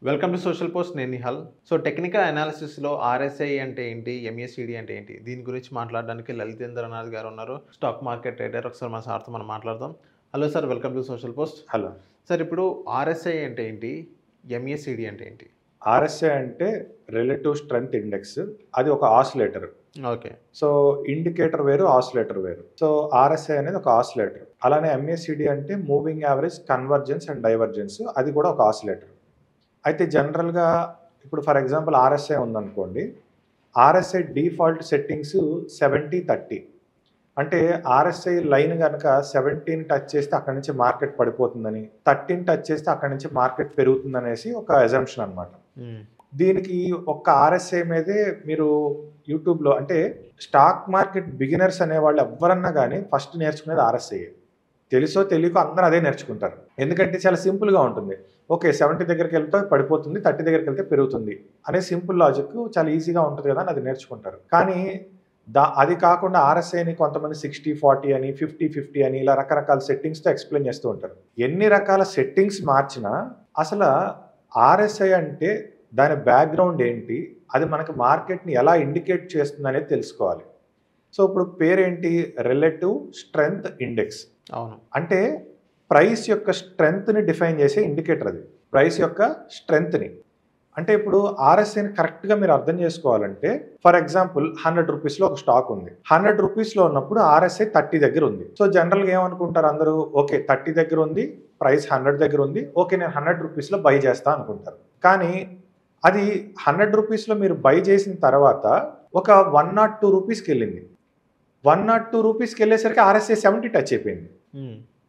Welcome to social post. నేను Nihal. So technical అనాలిసిస్లో RSI అంటే ఏంటి, ఎంఏసిడి అంటే ఏంటి, దీని గురించి మాట్లాడడానికి లలితేంద్రనాథ్ గారు ఉన్నారు, స్టాక్ మార్కెట్ ట్రేడర్. ఒకసారి మన సార్తో మనం మాట్లాడదాం. Hello sir, welcome to social post. Hello. Sir, ఇప్పుడు ఆర్ఎస్ఐ అంటే ఏంటి, ఎంఏసిడి అంటే ఏంటి? ఆర్ఎస్ఐ అంటే రిలేటివ్ స్ట్రెంగ్త్ ఇండెక్స్. అది ఒక ఆసిలేటర్. ఓకే. సో ఇండికేటర్ వేరు, ఆసిలేటర్ వేరు. సో ఆర్ఎస్ఐ అనేది ఒక ఆసిలేటర్. అలానే ఎంఏసిడి అంటే moving average convergence and divergence. అది కూడా ఒక ఆసిలేటర్. అయితే జనరల్గా ఇప్పుడు ఫర్ ఎగ్జాంపుల్ ఆర్ఎస్ఐ ఉందనుకోండి. RSI default settings 70-30. అంటే ఆర్ఎస్ఐ లైన్ కనుక 17 టచ్ చేస్తే అక్కడి నుంచి మార్కెట్ పడిపోతుందని, 13 టచ్ చేస్తే అక్కడి నుంచి మార్కెట్ పెరుగుతుందనేసి ఒక అజంప్షన్ అనమాట. దీనికి ఒక్క ఆర్ఎస్ఐ మీదే మీరు యూట్యూబ్లో అంటే స్టాక్ మార్కెట్ బిగినర్స్ అనేవాళ్ళు ఎవరన్నా కానీ ఫస్ట్ నేర్చుకునేది ఆర్ఎస్ఐ. తెలుసో తెలియకో అందరూ అదే నేర్చుకుంటారు. ఎందుకంటే చాలా సింపుల్గా ఉంటుంది. ఓకే, 70 దగ్గరికి వెళ్తే పడిపోతుంది, 30 దగ్గరికి వెళ్తే పెరుగుతుంది అనే సింపుల్ లాజిక్ చాలా ఈజీగా ఉంటుంది కదా అని అది నేర్చుకుంటారు. కానీ అది కాకుండా ఆర్ఎస్ఐని కొంతమంది 60-40 అని, 50-50 అని ఇలా రకరకాల సెట్టింగ్స్తో ఎక్స్ప్లెయిన్ చేస్తూ ఉంటారు. ఎన్ని రకాల సెట్టింగ్స్ మార్చినా అసలు ఆర్ఎస్ఐ అంటే దాని బ్యాక్గ్రౌండ్ ఏంటి, అది మనకి మార్కెట్ని ఎలా ఇండికేట్ చేస్తుంది అనేది తెలుసుకోవాలి. సో ఇప్పుడు పేరేంటి, రిలేటివ్ స్ట్రెంగ్త్ ఇండెక్స్. అవును. అంటే ప్రైస్ యొక్క స్ట్రెంగ్త్ని డిఫైన్ చేసే ఇండికేటర్ అది. ప్రైస్ యొక్క స్ట్రెంగ్త్ని అంటే ఇప్పుడు ఆర్ఎస్ఐని కరెక్ట్గా మీరు అర్థం చేసుకోవాలంటే ఫర్ ఎగ్జాంపుల్ 100 రూపీస్లో ఒక స్టాక్ ఉంది. 100 రూపీస్లో ఉన్నప్పుడు ఆర్ఎస్ఐ 30 దగ్గర ఉంది. సో జనరల్గా ఏమనుకుంటారు అందరూ, ఓకే 30 దగ్గర ఉంది, ప్రైస్ 100 దగ్గర ఉంది, ఓకే నేను 100 రూపీస్లో బై చేస్తా అనుకుంటారు. కానీ అది 100 రూపీస్లో మీరు బై చేసిన తర్వాత ఒక 102 రూపీస్కి వెళ్ళింది. 102 రూపీస్కి వెళ్ళేసరికి ఆర్ఎస్ఐ 70 టచ్ అయిపోయింది.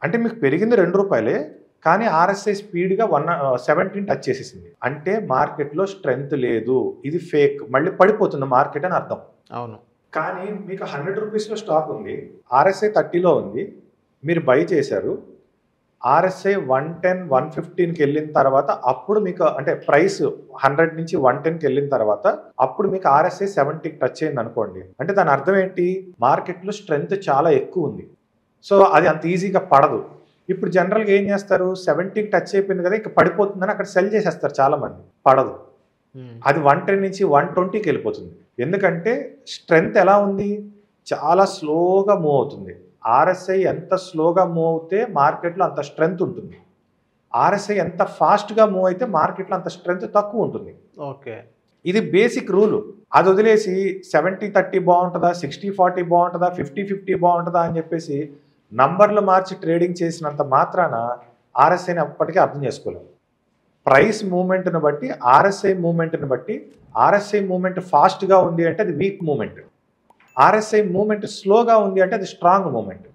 అంటే మీకు పెరిగింది 2 రూపాయలే, కానీ ఆర్ఎస్ఐ స్పీడ్గా 17 టచ్ చేసేసింది. అంటే మార్కెట్లో స్ట్రెంగ్త్ లేదు, ఇది ఫేక్, మళ్ళీ పడిపోతుంది మార్కెట్ అని అర్థం. అవును. కానీ మీకు 100 రూపీస్లో స్టాక్ ఉంది, ఆర్ఎస్ఐ 30లో ఉంది, మీరు బై చేశారు. ఆర్ఎస్ఐ 110-115కి వెళ్ళిన తర్వాత అప్పుడు మీకు అంటే ప్రైస్ 100 నుంచి 110కి వెళ్ళిన తర్వాత అప్పుడు మీకు ఆర్ఎస్ఐ 70కి టచ్ అయింది అనుకోండి. అంటే దాని అర్థం ఏంటి, మార్కెట్లో స్ట్రెంగ్త్ చాలా ఎక్కువ ఉంది. సో అది అంత ఈజీగా పడదు. ఇప్పుడు జనరల్గా ఏం చేస్తారు, 70కి టచ్ అయిపోయింది కదా ఇక పడిపోతుందని అక్కడ సెల్ చేసేస్తారు చాలామంది. పడదు, అది 110 నుంచి 120కి వెళ్ళిపోతుంది. ఎందుకంటే స్ట్రెంగ్త్ ఎలా ఉంది, చాలా స్లోగా మూవ్ అవుతుంది. ఆర్ఎస్ఐ ఎంత స్లోగా మూవ్ అవుతే మార్కెట్లో అంత స్ట్రెంగ్త్ ఉంటుంది. ఆర్ఎస్ఐ ఎంత ఫాస్ట్గా మూవ్ అయితే మార్కెట్లో అంత స్ట్రెంగ్త్ తక్కువ ఉంటుంది. ఓకే, ఇది బేసిక్ రూలు. అది వదిలేసి 70-30 బాగుంటుందా, 60-40 బాగుంటుందా, 50-50 బాగుంటుందా అని చెప్పేసి నంబర్లు మార్చి ట్రేడింగ్ చేసినంత మాత్రాన ఆర్ఎస్ఐని అప్పటికీ అర్థం చేసుకోలేము. ప్రైస్ మూమెంట్ని బట్టి ఆర్ఎస్ఐ మూమెంట్ని బట్టి ఆర్ఎస్ఐ మూమెంట్ ఫాస్ట్గా ఉంది అంటే అది వీక్ మూమెంట్, ఆర్ఎస్ఐ మూమెంట్ స్లోగా ఉంది అంటే అది స్ట్రాంగ్ మూమెంట్.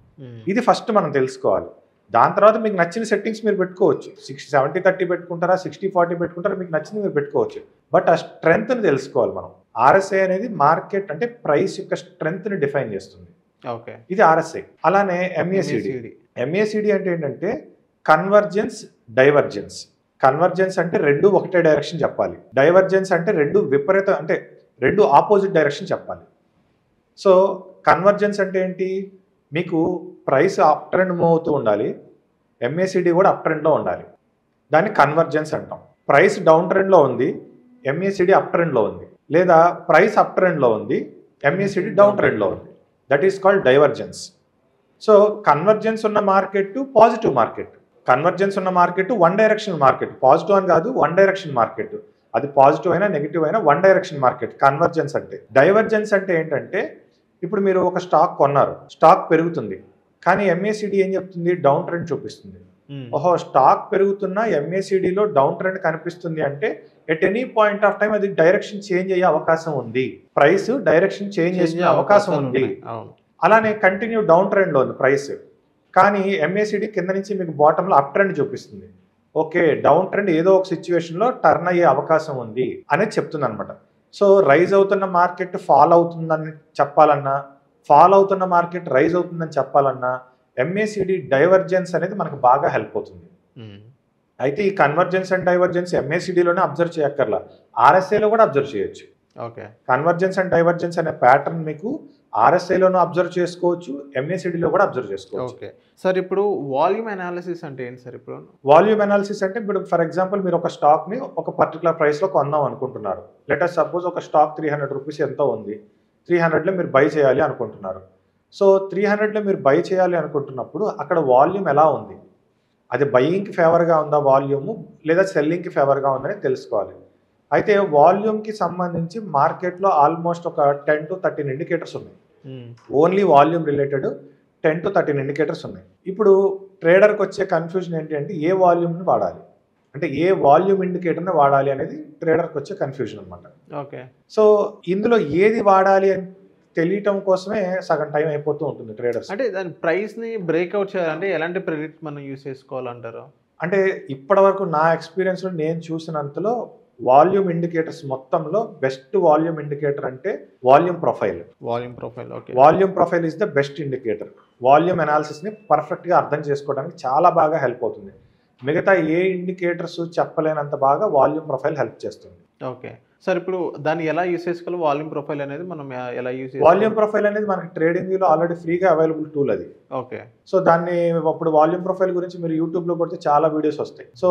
ఇది ఫస్ట్ మనం తెలుసుకోవాలి. దాని తర్వాత మీకు నచ్చిన సెట్టింగ్స్ మీరు పెట్టుకోవచ్చు. 70-30 పెట్టుకుంటారా, 60-40 పెట్టుకుంటారా, మీకు నచ్చింది మీరు పెట్టుకోవచ్చు. బట్ ఆ స్ట్రెంగ్త్ని తెలుసుకోవాలి మనం. ఆర్ఎస్ఐ అనేది మార్కెట్ అంటే ప్రైస్ యొక్క స్ట్రెంగ్త్ని డిఫైన్ చేస్తుంది. ఓకే, ఇది ఆర్ఎస్ఐ. అలానే ఎంఏసిడి. ఎంఏసిడి అంటే ఏంటంటే కన్వర్జెన్స్, డైవర్జెన్స్. కన్వర్జెన్స్ అంటే రెండు ఒకటే డైరెక్షన్ చెప్పాలి, డైవర్జెన్స్ అంటే రెండు విపరీత అంటే రెండు ఆపోజిట్ డైరెక్షన్ చెప్పాలి. సో కన్వర్జెన్స్ అంటే ఏంటి, మీకు ప్రైస్ అప్ ట్రెండ్ మూవ్ అవుతూ ఉండాలి, ఎంఏసిడి కూడా అప్ ట్రెండ్లో ఉండాలి, దాన్ని కన్వర్జెన్స్ అంటాం. ప్రైస్ డౌన్ ట్రెండ్లో ఉంది, ఎంఏసిడి అప్ ట్రెండ్లో ఉంది, లేదా ప్రైస్ అప్ ట్రెండ్లో ఉంది, ఎంఏసిడి డౌన్ ట్రెండ్లో ఉంది, that is called divergence. So convergence ఉన్న మార్కెట్ పాజిటివ్ మార్కెట్, కన్వర్జెన్స్ ఉన్న market one direction market. Positive అని కాదు, వన్ డైరెక్షన్ మార్కెట్. అది పాజిటివ్ అయినా నెగిటివ్ అయినా వన్ డైరెక్షన్ మార్కెట్ కన్వర్జెన్స్ అంటే. డైవర్జెన్స్ అంటే ఏంటంటే ఇప్పుడు మీరు ఒక స్టాక్ కొన్నారు, స్టాక్ పెరుగుతుంది, కానీ ఎంఏసిడి ఏం చెప్తుంది, డౌన్ ట్రెండ్ చూపిస్తుంది. ఓహో, స్టాక్ పెరుగుతున్నా ఎంఏసిడిలో డౌన్ ట్రెండ్ కనిపిస్తుంది అంటే at any point of time అది డైరెక్షన్ చేంజ్ అయ్యే అవకాశం ఉంది, ప్రైస్ డైరెక్షన్ చేంజ్ చేసే అవకాశం ఉంది. అలానే కంటిన్యూ డౌన్ ట్రెండ్లో ఉంది ప్రైస్, కానీ ఎంఏసిడి కింద నుంచి మీకు బాటంలో అప్ ట్రెండ్ చూపిస్తుంది. ఓకే, డౌన్ ట్రెండ్ ఏదో ఒక సిచ్యువేషన్లో టర్న్ అయ్యే అవకాశం ఉంది అనేది చెప్తుంది అనమాట. సో రైజ్ అవుతున్న మార్కెట్ ఫాల్ అవుతుందని చెప్పాలన్నా, ఫాల్ అవుతున్న మార్కెట్ రైజ్ అవుతుందని చెప్పాలన్నా ఎంఏసిడి డైవర్జెన్స్ అనేది మనకు బాగా హెల్ప్ అవుతుంది. అయితే ఈ కన్వర్జెన్స్ అండ్ డైవర్జెన్స్ ఎంఏసిడిలోనే అబ్జర్వ్ చేయక్కర్లా, ఆర్ఎస్ఐలో కూడా అబ్జర్వ్ చేయొచ్చు. ఓకే, కన్వర్జెన్స్ అండ్ డైవర్జెన్స్ అనే ప్యాటర్న్ మీకు ఆర్ఎస్ఐలోనూ అబ్జర్వ్ చేసుకోవచ్చు, ఎంఏసిడిలో కూడా అబ్జర్వ్ చేసుకోవచ్చు. ఓకే సార్, ఇప్పుడు వాల్యూమ్ అనాలిసిస్ అంటే ఏంటి సార్? ఇప్పుడు వాల్యూమ్ అనాలిసిస్ అంటే ఇప్పుడు ఫర్ ఎగ్జాంపుల్ మీరు ఒక స్టాక్ని ఒక పర్టికులర్ ప్రైస్లో కొందాం అనుకుంటున్నారు. లెట్ సపోజ్ ఒక స్టాక్ 300 రూపీస్ ఎంతో ఉంది, 300లో మీరు బై చేయాలి అనుకుంటున్నారు. సో 300లో మీరు బై చేయాలి అనుకుంటున్నప్పుడు అక్కడ వాల్యూమ్ ఎలా ఉంది, అది బయింగ్కి ఫేవర్గా ఉందా వాల్యూము, లేదా సెల్లింగ్కి ఫేవర్గా ఉందని తెలుసుకోవాలి. అయితే వాల్యూమ్కి సంబంధించి మార్కెట్లో ఆల్మోస్ట్ ఒక 10 to 13 ఇండికేటర్స్ ఉన్నాయి. Only volume related 10 to 13 indicators ఉన్నాయి. ఇప్పుడు ట్రేడర్కి వచ్చే కన్ఫ్యూజన్ ఏంటి అంటే ఏ వాల్యూమ్ని వాడాలి, అంటే ఏ వాల్యూమ్ ఇండికేటర్ని వాడాలి అనేది ట్రేడర్కి వచ్చే కన్ఫ్యూజన్ అనమాట. ఓకే. సో ఇందులో ఏది వాడాలి అని తెలియటం కోసమే సగం టైం అయిపోతూ ఉంటుంది ట్రేడర్స్. అంటే దాని ప్రైస్ని బ్రేక్అవుట్ చేయాలంటే ఎలాంటి ప్రెడిక్ట్ మనం యూస్ చేసుకోవాలంటారు? అంటే ఇప్పటివరకు నా ఎక్స్పీరియన్స్లో నేను చూసినంతలో వాల్యూమ్ ఇండికేటర్స్ మొత్తంలో బెస్ట్ వాల్యూమ్ ఇండికేటర్ అంటే volume profile. Volume profile, okay. Volume profile is the best indicator. Volume అనాలిసిస్ని పర్ఫెక్ట్గా అర్థం చేసుకోవడానికి చాలా బాగా హెల్ప్ అవుతుంది. మిగతా ఏ ఇండికేటర్స్ చెప్పలేనంత బాగా వాల్యూమ్ ప్రొఫైల్ హెల్ప్ చేస్తుంది. ఓకే సార్, ఇప్పుడు దాన్ని ఎలా యూస్ చేసుకోవాలి? వాల్యూమ్ ప్రొఫైల్ అనేది మనం ఎలా యూస్ చేసుకోవాలి? వాల్యూమ్ ప్రొఫైల్ అనేది మనకి ట్రేడింగ్ వ్యూలో ఆల్రెడీ ఫ్రీగా అవైలబుల్ టూల్ అది. ఓకే. సో దాన్ని అప్పుడు వాల్యూమ్ ప్రొఫైల్ గురించి మీరు యూట్యూబ్లో కొడితే చాలా వీడియోస్ వస్తాయి. సో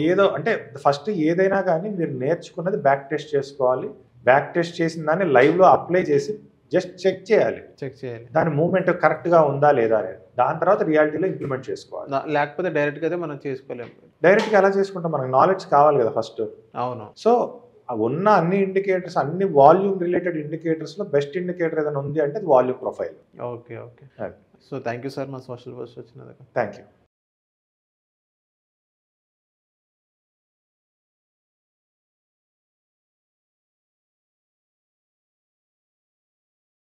ఏదో అంటే ఫస్ట్ ఏదైనా కానీ మీరు నేర్చుకున్నది బ్యాక్ టెస్ట్ చేసుకోవాలి. బ్యాక్ టెస్ట్ చేసిన దాన్ని లైవ్లో అప్లై చేసి జస్ట్ చెక్ చేయాలి, దాని మూవ్మెంట్ కరెక్ట్గా ఉందా లేదా అనేది. దాని తర్వాత రియాలిటీలో ఇంప్లిమెంట్ చేసుకోవాలి. లేకపోతే డైరెక్ట్గా అయితే మనం చేసుకోలేము. డైరెక్ట్గా ఎలా చేసుకుంటాం, మనకు నాలెడ్జ్ కావాలి కదా ఫస్ట్. అవును. సో ఉన్న అన్ని ఇండికేటర్స్, అన్ని వాల్యూమ్ రిలేటెడ్ ఇండికేటర్స్లో బెస్ట్ ఇండికేటర్ ఏదైనా ఉంది అంటే అది volume profile. Okay. So thank you sir, మా సోషల్ పోస్ట్ వచ్చినందుకు. Thank you.